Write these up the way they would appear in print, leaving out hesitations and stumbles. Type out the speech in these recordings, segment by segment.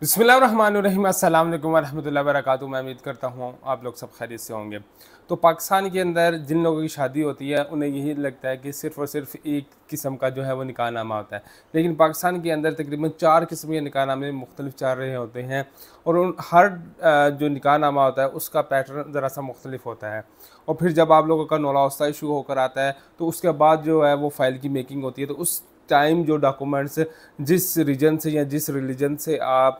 बिस्मिल्लाहिर्रहमानिर्रहीम, अस्सलाम वालेकुम वरहमतुल्लाहि वबरकातुहू। मैं उम्मीद करता हूँ आप लोग सब खैरियत से होंगे। तो पाकिस्तान के अंदर जिन लोगों की शादी होती है उन्हें यही लगता है कि सिर्फ़ और सिर्फ एक किस्म का जो है वो निकाहनामा होता है, लेकिन पाकिस्तान के अंदर तकरीबन 4 किस्म के निकाहनामे मुख्तलिफ चल रहे होते हैं। और उन हर जो निकाहनामा होता है उसका पैटर्न ज़रा सा मुख्तलिफ होता है। और फिर जब आप लोगों का नौला इशू होकर आता है तो उसके बाद जो है वो फ़ाइल की मेकिंग होती है। तो उस टाइम जो डॉक्यूमेंट्स जिस रीजन से या जिस रिलीजन से आप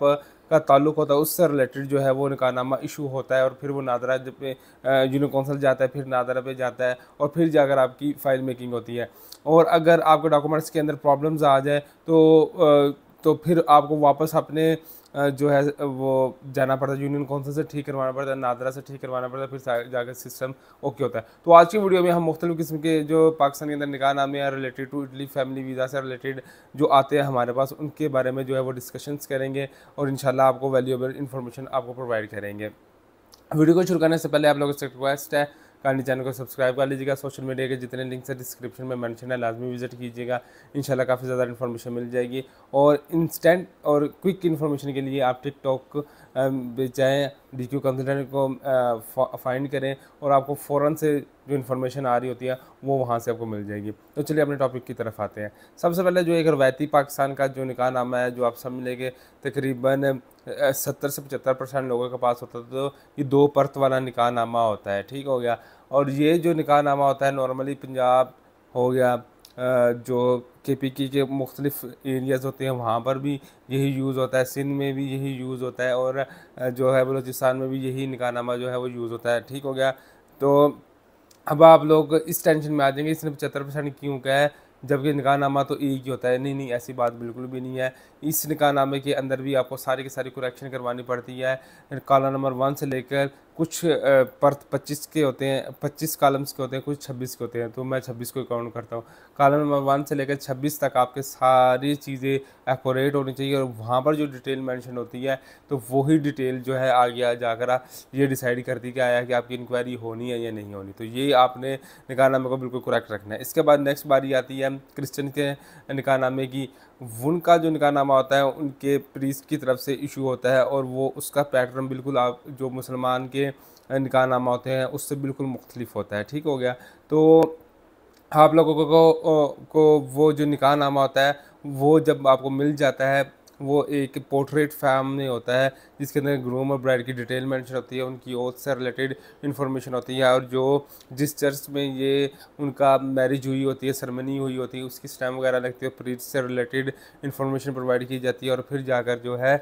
का ताल्लुक़ होता है उससे रिलेटेड जो है वो निकाहनामा इशू होता है, और फिर वो नादरा जब पे यूनियन कौंसिल जाता है, फिर नादरा पे जाता है, और फिर जाकर आपकी फ़ाइल मेकिंग होती है। और अगर आपके डॉक्यूमेंट्स के अंदर प्रॉब्लम्स आ जाए तो फिर आपको वापस अपने जो है वो जाना पड़ता है, यूनियन कौंसिल से ठीक करवाना पड़ता है, नादरा से ठीक करवाना पड़ता है, फिर जाकर सिस्टम ओके होता है। तो आज की वीडियो में हम मुख्तलिफ किस्म के जो पाकिस्तान के अंदर निकाहनामे या related to Italy family visa से रिलेटेड जो आते हैं हमारे पास, उनके बारे में जो है वो डिस्कशंस करेंगे और इंशाल्लाह आपको वैल्यूएबल इन्फॉर्मेशन आपको प्रोवाइड करेंगे। वीडियो को शुरू करने से पहले आप लोगों से रिक्वेस्ट है, काइंडली चैनल को सब्सक्राइब कर लीजिएगा। सोशल मीडिया के जितने लिंक्स हैं डिस्क्रिप्शन में मेंशन है, लाजमी विजिट कीजिएगा। इंशाल्लाह काफ़ी ज़्यादा इन्फॉर्मेशन मिल जाएगी। और इंस्टेंट और क्विक इन्फॉर्मेशन के लिए आप टिकटॉक पे जाएँ, DQ कंसल्टेंट को फाइंड करें और आपको फ़ौरन से जो इन्फॉर्मेशन आ रही होती है वो वहाँ से आपको मिल जाएगी। तो चलिए अपने टॉपिक की तरफ आते हैं। सबसे पहले जो एक रवायती पाकिस्तान का जो निकाहनामा है, जो आप सब मिलेंगे तकरीबन 70 से 75% लोगों के पास होता है, तो ये 2 परत वाला निकाहनामा होता है। ठीक हो गया। और ये जो निकाहनामा होता है नॉर्मली पंजाब हो गया, जो KPK के मुख्तलिफ एरियाज़ होते हैं वहाँ पर भी यही यूज़ होता है, सिंध में भी यही यूज़ होता है, और जो है बलूचिस्तान में भी यही निकाहनामा जो है वो यूज़ होता है। ठीक हो गया। तो अब आप लोग इस टेंशन में आ जाएंगे इसने 75% क्यों कहा है, जबकि निकाहनामा तो एक ही होता है। नहीं नहीं, ऐसी बात बिल्कुल भी नहीं है। इस निकाहनामे के अंदर भी आपको सारी की सारी करेक्शन करवानी पड़ती है। कॉलम नंबर 1 से लेकर कुछ परत 25 के होते हैं, 25 कॉलम्स के होते हैं, कुछ 26 के होते हैं, तो मैं 26 को काउंट करता हूँ। कॉलम नंबर 1 से लेकर 26 तक आपके सारी चीज़ें एक्यूरेट होनी चाहिए, और वहाँ पर जो डिटेल मेंशन होती है तो वही डिटेल जो है आगे जाकर ये डिसाइड करती क्या है कि आपकी इंक्वायरी होनी है या नहीं होनी। तो ये आपने निकाहनामे को बिल्कुल करेक्ट रखना है। इसके बाद नेक्स्ट बारी आती है क्रिश्चियन के निकाहनामे की। उनका जो निकाहनामा होता है उनके प्रीस्ट की तरफ से इशू होता है, और वो उसका पैटर्न बिल्कुल आप जो मुसलमान के निकाहनामा होते हैं उससे बिल्कुल मुख्तलिफ होता है। ठीक हो गया। तो आप लोगों को वो जो निकाहनामा होता है वो जब आपको मिल जाता है, वो एक पोर्ट्रेट फैम में होता है जिसके अंदर ग्रूम और ब्राइड की डिटेल मेंशन होती है, उनकी ओथ से रिलेटेड इन्फॉर्मेशन होती है, और जो जिस चर्च में ये उनका मैरिज हुई होती है, सेरेमनी हुई होती है, उसकी स्टैम्प वगैरह लगती है, प्रीस्ट से रिलेटेड इन्फॉर्मेशन प्रोवाइड की जाती है, और फिर जाकर जो है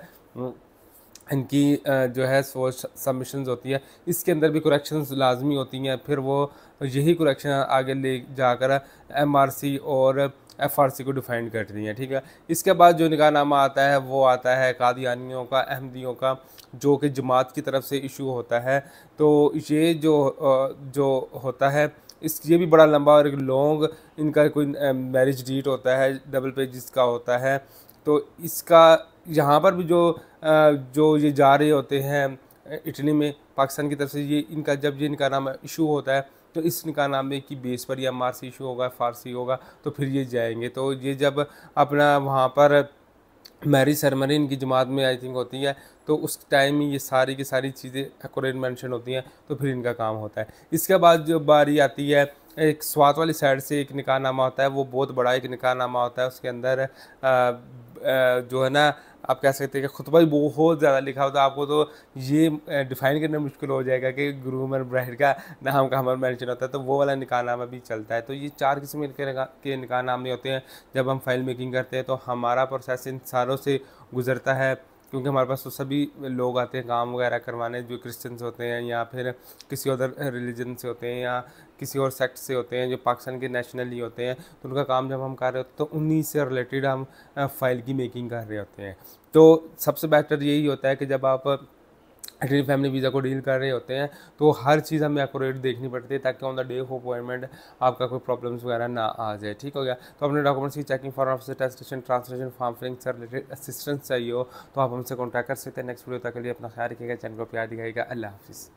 इनकी जो है सो सबमिशंस होती है। इसके अंदर भी करेक्शंस लाजमी होती हैं। फिर वो यही करेक्शन आगे ले जाकर MRC और FRC को डिफाइन करती हैं। ठीक है। इसके बाद जो निकाहनामा आता है वो आता है कादियानियों का, अहमदियों का, जो कि जमात की तरफ से इशू होता है। तो ये जो होता है ये भी बड़ा लंबा और एक लॉन्ग इनका कोई मैरिज डीट होता है, डबल पेजेस का होता है। तो इसका यहाँ पर भी जो ये जा रहे होते हैं इटली में पाकिस्तान की तरफ से, ये इनका जब ये निकाहनामा इशू होता है तो इस निकाहनामे की बेस पर या MRC इशू होगा, फारसी होगा, तो फिर ये जाएंगे। तो ये जब अपना वहाँ पर मैरिज सेरेमनी इनकी जमात में आई थिंक होती है, तो उस टाइम ही ये सारी की सारी चीज़ें एक्यूरेट मेंशन होती हैं, तो फिर इनका काम होता है। इसके बाद जो बारी आती है एक स्वात वाली साइड से एक निकाहनामा होता है, वो बहुत बड़ा एक निकाहनामा होता है। उसके अंदर जो है ना, आप कह सकते हैं कि खुतबा ही बहुत ज़्यादा लिखा होता है। आपको तो ये डिफ़ाइन करना मुश्किल हो जाएगा कि ग्रूम और ब्राइड का नाम कहाँ पर मेंशन होता है, तो वो वाला निकाहनामा भी चलता है। तो ये 4 किस्म के निकाहनामे होते हैं। जब हम फाइल मेकिंग करते हैं तो हमारा प्रोसेस इन सारों से गुजरता है, क्योंकि हमारे पास तो सभी लोग आते हैं काम वगैरह करवाने, जो क्रिश्चियंस होते हैं या फिर किसी अदर रिलीजन से होते हैं या किसी और सेक्ट से होते हैं, जो पाकिस्तान के नेशनली होते हैं, तो उनका काम जब हम कर रहे होते हैं तो उन्हीं से रिलेटेड हम फाइल की मेकिंग कर रहे होते हैं। तो सबसे बेटर यही होता है कि जब आप इटली फैमिली वीज़ा को डील कर रहे होते हैं तो हर चीज़ हमें एक्यूरेट देखनी पड़ती है, ताकि on the day of appointment आपका कोई प्रॉब्लम्स वगैरह ना आ जाए। ठीक हो गया। तो अपने डॉक्यूमेंट्स की checking for office attestation, translation, form filling से रिलेटेड असिस्टेंस चाहिए हो तो आप हमसे कॉन्टैक्ट कर सकते हैं। नेक्स्ट वीडियो तक के लिए अपना ख्याल रखिएगा, चैनल को प्यार दिखाइएगा। अल्लाह हाफिज़।